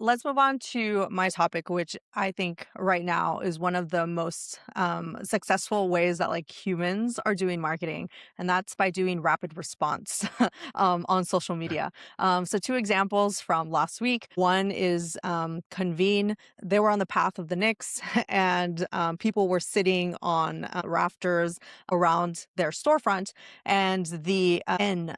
let's move on to my topic, which I think right now is one of the most successful ways that like humans are doing marketing, and that's by doing rapid response on social media. So, two examples from last week. One is Convene. They were on the path of the Knicks, and people were sitting on rafters around their storefront, and the N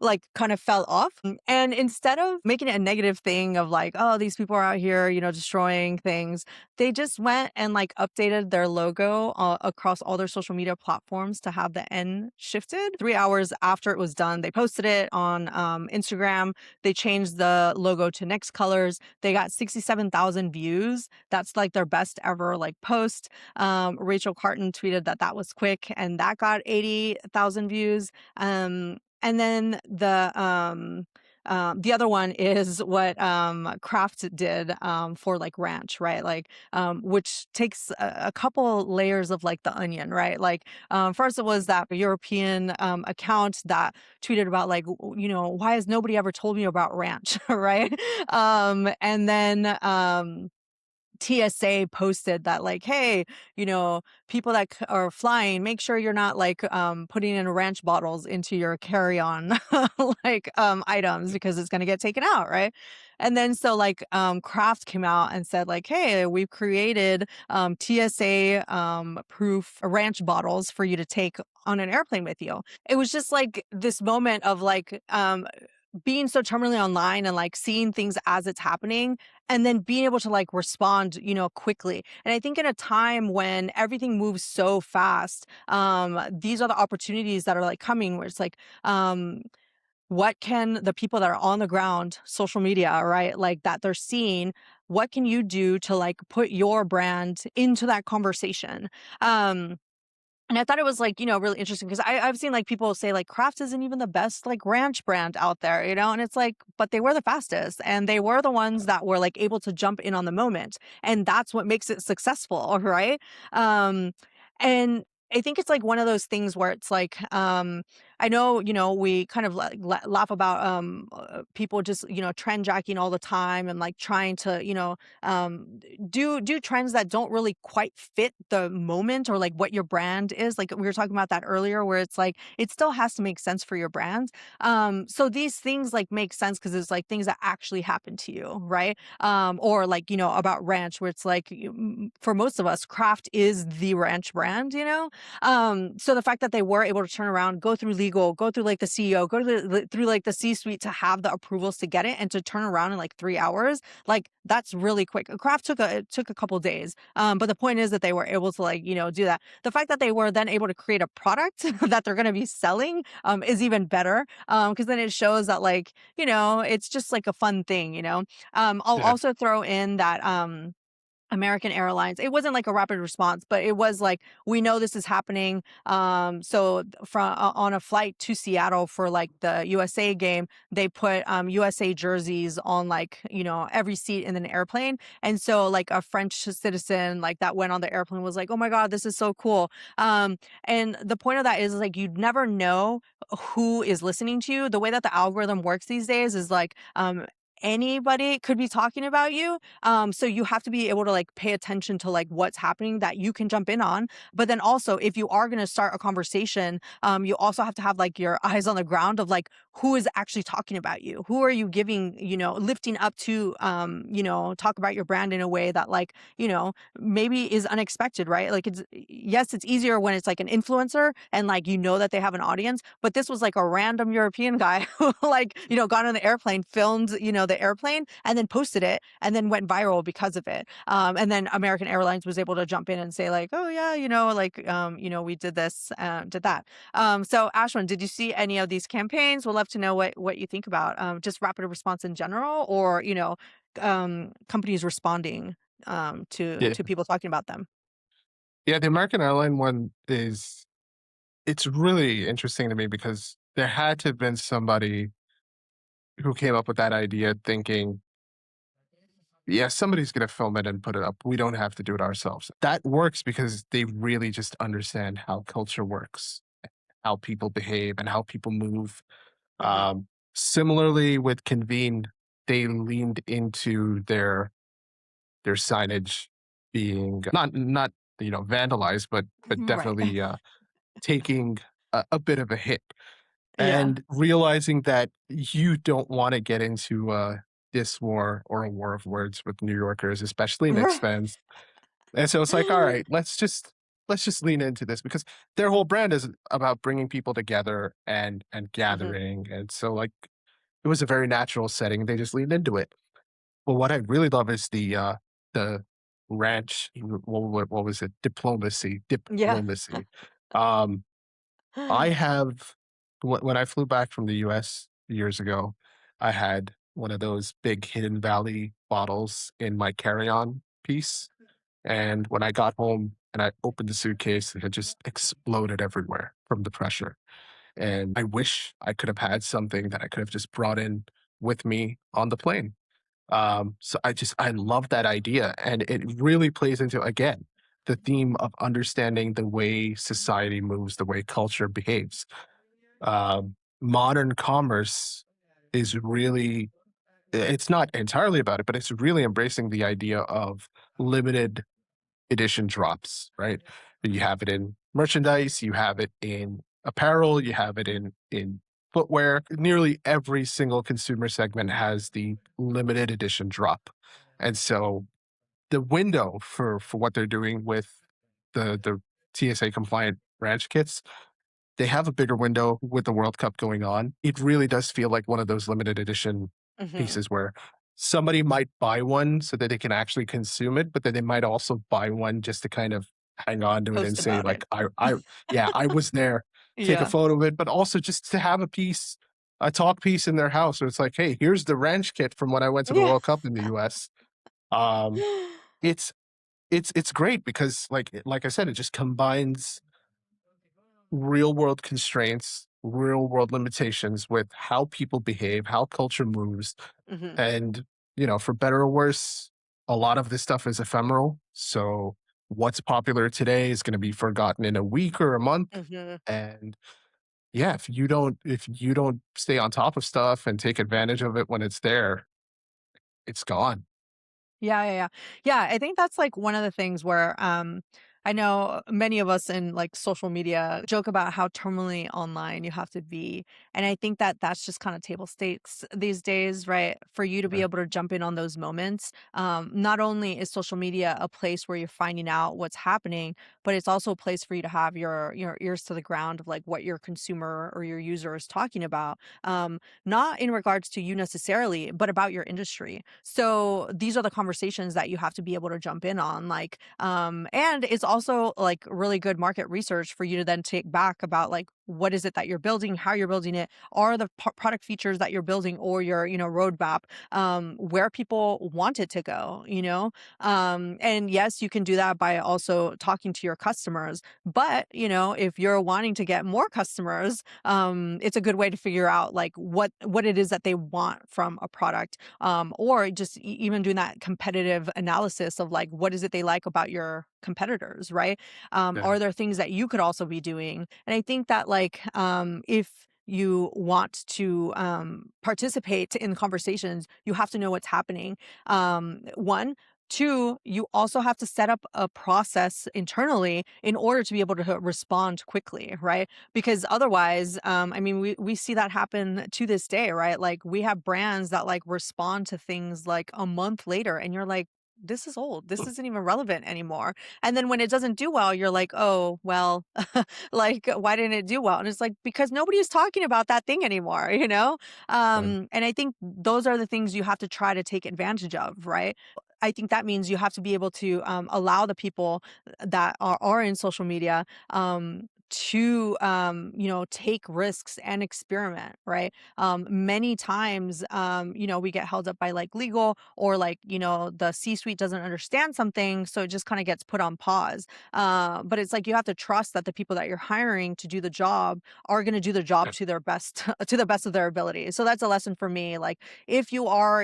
like kind of fell off. And instead of making it a negative thing of like, oh, these people are out here, destroying things, they just went and like updated their logo across all their social media platforms to have the N shifted. 3 hours after it was done, they posted it on Instagram. They changed the logo to Knicks colors. They got 67,000 views. That's like their best ever like post. Rachel Carton tweeted that that was quick, and that got 80,000 views. And then the other one is what Kraft did for like ranch, right? Like, which takes a couple layers of like the onion, right? Like, first it was that European account that tweeted about like, why has nobody ever told me about ranch, right? And then TSA posted that like, hey, people that are flying, make sure you're not like putting in ranch bottles into your carry-on like items because it's going to get taken out, right? And then so like Kraft came out and said like, hey, we've created TSA proof ranch bottles for you to take on an airplane with you. It was just like this moment of like being so terminally online and like seeing things as it's happening, and then being able to like respond quickly. And I think in a time when everything moves so fast, these are the opportunities that are like coming where it's like, what can the people that are on the ground, social media, right, like that they're seeing, what can you do to like put your brand into that conversation? And I thought it was like, really interesting because I've seen like people say like Kraft isn't even the best like ranch brand out there, and it's like, but they were the fastest and they were the ones that were like able to jump in on the moment. And that's what makes it successful, right? And I think it's like one of those things where it's like, I know, we kind of like laugh about people just, trend jacking all the time and like trying to, do trends that don't really quite fit the moment or like what your brand is. Like we were talking about that earlier, where it's like it still has to make sense for your brand. So these things like make sense because it's like things that actually happen to you, right? Or like about ranch, where it's like for most of us, Kraft is the ranch brand. So the fact that they were able to turn around, go through legal, go through like the CEO, go through like the C-suite to have the approvals to get it, and to turn around in like 3 hours, like that's really quick. Kraft took a couple days, but the point is that they were able to like do that. The fact that they were then able to create a product that they're going to be selling is even better, because then it shows that like it's just like a fun thing. I'll Yeah. also throw in that American Airlines. It wasn't like a rapid response, but it was like, we know this is happening. So from on a flight to Seattle for like the USA game, they put USA jerseys on like, every seat in an airplane. And so like a French citizen like that went on the airplane was like, oh my God, this is so cool. And the point of that is like, you'd never know who is listening to you. The way that the algorithm works these days is like, anybody could be talking about you. So you have to be able to like pay attention to like what's happening that you can jump in on. But then also, if you are going to start a conversation, you also have to have like your eyes on the ground of like, who is actually talking about you? Who are you giving, lifting up to, talk about your brand in a way that like, maybe is unexpected, right? Like yes, it's easier when it's like an influencer and like, that they have an audience, but this was like a random European guy who like, got on the airplane, filmed, the airplane, and then posted it and then went viral because of it. And then American Airlines was able to jump in and say like, oh yeah, like, we did this, did that. So Ashwin, did you see any of these campaigns? We'd love to know what you think about just rapid response in general, or, companies responding Yeah. to people talking about them. Yeah. The American airline one it's really interesting to me because there had to have been somebody who came up with that idea thinking, yeah, somebody's going to film it and put it up. We don't have to do it ourselves. That works because they really just understand how culture works, how people behave, and how people move. Mhm. Similarly with Convene. they leaned into their signage being not, vandalized, but Right. definitely, taking a bit of a hit, Yeah. and realizing that you don't wanna get into a diss war or a war of words with New Yorkers, especially Knicks Right. fans, and so it's like, "Alright, let's just lean into this," because their whole brand is about bringing people together and Mhm. gathering, and so, like, it was a very natural setting, they just leaned into it. But what I really love is the ranch what was it? Yeah. Diplomacy. Um, I have when I flew back from the US years ago, I had one of those big Hidden Valley bottles in my carry-on piece, and when I got home and I opened the suitcase, it had just exploded everywhere from the pressure, and I wish I could have had something that I could have just brought in with me on the plane. So I love that idea, and it really plays into, again, the theme of understanding the way society moves, the way culture behaves. Modern commerce is really it's not entirely about it, but it's really embracing the idea of limited edition drops, right? You have it in merchandise, you have it in apparel, you have it in footwear. Nearly every single consumer segment has the limited edition drop. And so the window for what they're doing with the TSA compliant ranch kits, they have a bigger window with the World Cup going on. It really does feel like one of those limited edition Mhm. pieces where somebody might buy one so that they can actually consume it, but then they might also buy one just to kind of hang on to it and Post say, about it. like, I yeah, I was there, take a Yeah. photo of it, but also just to have a talk piece in their house. So it's like, hey, here's the ranch kit from when I went to the Yeah. World Cup in the US. Um, it's it's great because like I said, it just combines real world constraints, real world limitations with how people behave, how culture moves. Mhm. And, for better or worse, a lot of this stuff is ephemeral. So what's popular today is going to be forgotten in a week or a month. Mhm. And yeah, if you don't stay on top of stuff and take advantage of it when it's there, it's gone. Yeah, yeah, yeah. Yeah, I think that's like one of the things where I know many of us in like social media joke about how terminally online you have to be. And I think that that's just kind of table stakes these days, right? For you to be Yeah. able to jump in on those moments. Not only is social media a place where you're finding out what's happening, but it's also a place for you to have your ears to the ground of like what your consumer or your user is talking about. Not in regards to you necessarily, but about your industry. So these are the conversations that you have to be able to jump in on. Like, and it's also like really good market research for you to then take back about like what is it that you're building, how you're building it, are the product features that you're building or your roadmap where people want it to go, and yes, you can do that by also talking to your customers, but if you're wanting to get more customers, it's a good way to figure out like what it is that they want from a product, or just even doing that competitive analysis of like what is it they like about your competitors, right? Yeah. Are there things that you could also be doing? And I think that like if you want to participate in conversations, you have to know what's happening. One. Two, you also have to set up a process internally in order to be able to respond quickly, right? Because otherwise, I mean, we see that happen to this day, right? Like we have brands that like respond to things like a month later, and you're like, this is old. This isn't even relevant anymore. And then when it doesn't do well, you're like, oh, well, like, why didn't it do well? And it's like, because nobody is talking about that thing anymore, you know? Right. And I think those are the things you have to try to take advantage of, right? I think that means you have to be able to allow the people that are in social media to take risks and experiment, right? Many times we get held up by like legal or like the C suite doesn't understand something, so it just kind of gets put on pause. But it's like you have to trust that the people that you're hiring to do the job are going to do the job Yeah. to their best to the best of their ability. So that's a lesson for me. Like if you are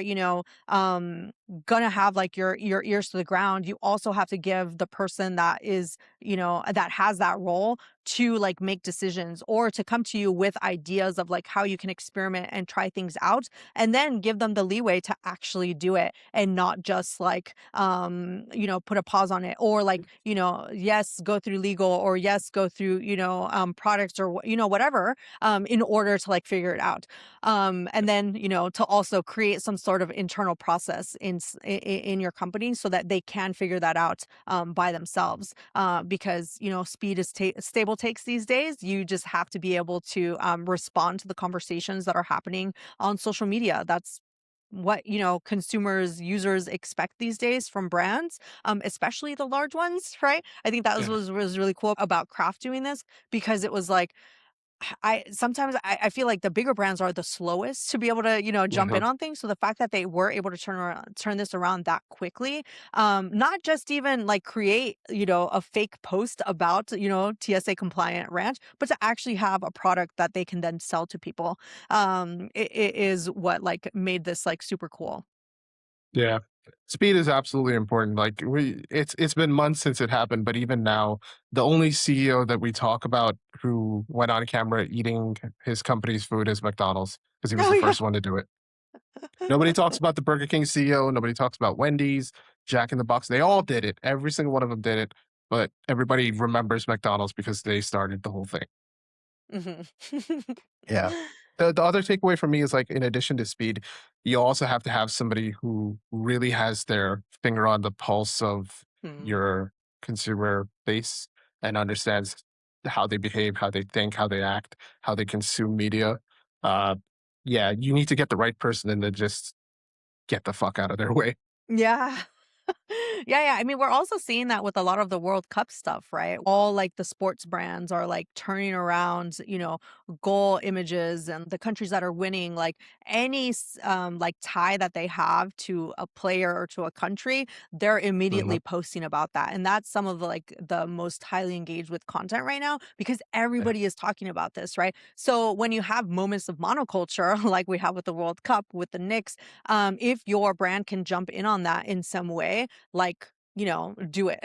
gonna have like your ears to the ground, you also have to give the person that is, that has that role to like make decisions or to come to you with ideas of like how you can experiment and try things out, and then give them the leeway to actually do it and not just like put a pause on it, or like, yes, go through legal, or yes, go through, products, or whatever, in order to like figure it out, and then, to also create some sort of internal process in your company so that they can figure that out, by themselves, because speed is stable takes these days. You just have to be able to respond to the conversations that are happening on social media. That's what consumers, users expect these days from brands, especially the large ones, right? I think that Yeah. was really cool about Kraft doing this, because it was like, I sometimes I feel like the bigger brands are the slowest to be able to, jump Mhm. in on things. So the fact that they were able to turn this around that quickly, not just even like create, a fake post about, TSA compliant ranch, but to actually have a product that they can then sell to people, it is what like made this like super cool. Yeah. Speed is absolutely important. Like it's been months since it happened, but even now, the only CEO that we talk about who went on camera eating his company's food is McDonald's because he was Oh the yeah. first one to do it. Nobody talks about the Burger King CEO. Nobody talks about Wendy's, Jack in the Box. They all did it. Every single one of them did it. But everybody remembers McDonald's because they started the whole thing. Mhm. Yeah. The other takeaway for me is like, in addition to speed, you also have to have somebody who really has their finger on the pulse of Hmm. your consumer base and understands how they behave, how they think, how they act, how they consume media. Uh, yeah, you need to get the right person and then just get the fuck out of their way. Yeah. Yeah, yeah. I mean, we're also seeing that with a lot of the World Cup stuff, right? All like the sports brands are like turning around, goal images, and the countries that are winning, like any like tie that they have to a player or to a country, they're Mhm. immediately posting about that. And that's some of the like the most highly engaged with content right now, because Yeah. everybody is talking about this, right? So when you have moments of monoculture like we have with the World Cup with the Knicks, if your brand can jump in on that in some way, like, do it.